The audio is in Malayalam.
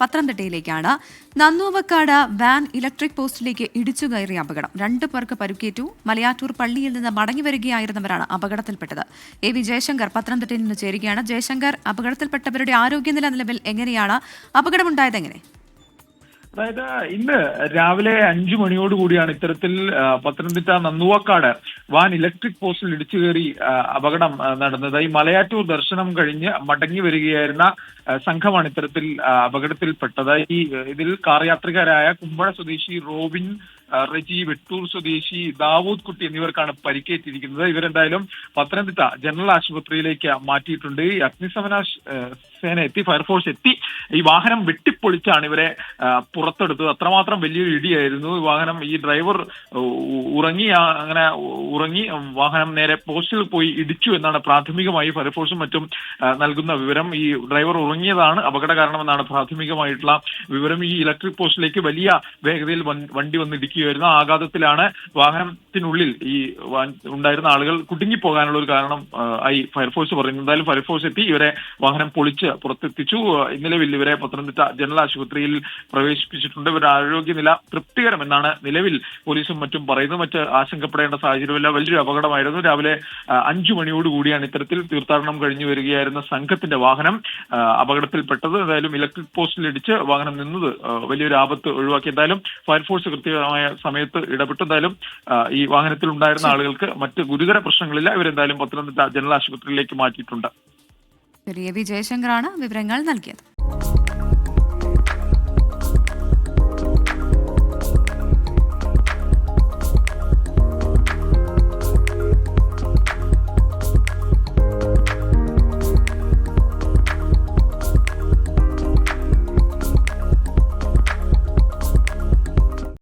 പത്തനംതിട്ടയിലേക്കാണ്. നന്നൂവക്കാട് വാൻ ഇലക്ട്രിക് പോസ്റ്റിലേക്ക് ഇടിച്ചു കയറിയ അപകടം. 2 പേർക്ക് പരിക്കേറ്റു. മലയാറ്റൂർ പള്ളിയിൽ നിന്ന് മടങ്ങി വരികയായിരുന്നവരാണ് അപകടത്തിൽപ്പെട്ടത്. എ വി ജയശങ്കർ പത്തനംതിട്ടയിൽ നിന്ന് ചേരുകയാണ്. ജയശങ്കർ, അപകടത്തിൽപ്പെട്ടവരുടെ ആരോഗ്യനില നിലവിൽ എങ്ങനെയാണ്? അപകടമുണ്ടായത് എങ്ങനെ? അതായത് ഇന്ന് രാവിലെ 5 മണിയോടുകൂടിയാണ് ഇത്തരത്തിൽ പത്തനംതിട്ട നന്നുവക്കാട് വാൻ ഇലക്ട്രിക് പോസ്റ്റിൽ ഇടിച്ചു കയറി അപകടം നടന്നത്. ഈ മലയാറ്റൂർ ദർശനം കഴിഞ്ഞ് മടങ്ങി വരികയായിരുന്ന സംഘമാണ് ഇത്തരത്തിൽ അപകടത്തിൽപ്പെട്ടത്. ഇതിൽ കാർ യാത്രികരായ കുമ്പഴ സ്വദേശി റോബിൻ, റെജി, വെട്ടൂർ സ്വദേശി ദാവൂദ് കുട്ടി എന്നിവർക്കാണ് പരിക്കേറ്റിരിക്കുന്നത്. ഇവരെന്തായാലും പത്തനംതിട്ട ജനറൽ ആശുപത്രിയിലേക്ക് മാറ്റിയിട്ടുണ്ട്. ഈ അഗ്നിശമന സേന എത്തി, ഫയർഫോഴ്സ് എത്തി ഈ വാഹനം വെട്ടിപ്പൊളിച്ചാണ് ഇവരെ പുറത്തെടുത്തത്. അത്രമാത്രം വലിയൊരു ഇടിയായിരുന്നു. ഈ ഡ്രൈവർ ഉറങ്ങി വാഹനം നേരെ പോസ്റ്റിൽ പോയി ഇടിച്ചു എന്നാണ് പ്രാഥമികമായി ഫയർഫോഴ്സും മറ്റും നൽകുന്ന വിവരം. ഈ ഡ്രൈവർ ഉറങ്ങിയതാണ് അപകട കാരണമെന്നാണ് പ്രാഥമികമായിട്ടുള്ള വിവരം. ഈ ഇലക്ട്രിക് പോസ്റ്റിലേക്ക് വലിയ വേഗതയിൽ വണ്ടി വന്നിടിക്കുകയായിരുന്നു. ആഘാതത്തിലാണ് വാഹനത്തിനുള്ളിൽ ഈ ഉണ്ടായിരുന്ന ആളുകൾ കുടുങ്ങിപ്പോകാനുള്ള ഒരു കാരണം ആയി ഫയർഫോഴ്സ് പറയുന്നു. എന്തായാലും ഫയർഫോഴ്സ് എത്തി ഇവരെ വാഹനം പൊളിച്ച് പുറത്തെത്തിച്ചു. നിലവിൽ ഇവരെ പത്തനംതിട്ട ജനറൽ ആശുപത്രിയിൽ പ്രവേശിപ്പിച്ചിട്ടുണ്ട്. ഇവരുടെ ആരോഗ്യനില തൃപ്തികരമെന്നാണ് നിലവിൽ പോലീസും മറ്റും പറയുന്നത്. മറ്റ് ആശങ്കപ്പെടേണ്ട സാഹചര്യമല്ല. വലിയൊരു അപകടമായിരുന്നു. രാവിലെ 5 മണിയോടുകൂടിയാണ് ഇത്തരത്തിൽ തീർത്ഥാടനം കഴിഞ്ഞു വരികയായിരുന്ന സംഘത്തിന്റെ വാഹനം അപകടത്തിൽപ്പെട്ടത്. എന്തായാലും ഇലക്ട്രിക് പോസ്റ്റിൽ ഇടിച്ച് വാഹനം നിന്നത് വലിയൊരു ആപത്ത് ഒഴിവാക്കി. എന്തായാലും ഫയർഫോഴ്സ് കൃത്യമായ സമയത്ത് ഇടപെട്ടു. എന്തായാലും ഈ വാഹനത്തിൽ ഉണ്ടായിരുന്ന ആളുകൾക്ക് മറ്റ് ഗുരുതര പ്രശ്നങ്ങളില്ല. ഇവരെന്തായാലും പത്തനംതിട്ട ജനറൽ ആശുപത്രിയിലേക്ക് മാറ്റിയിട്ടുണ്ട്. എ വി ജയശങ്കറാണ് വിവരങ്ങൾ നൽകിയത്.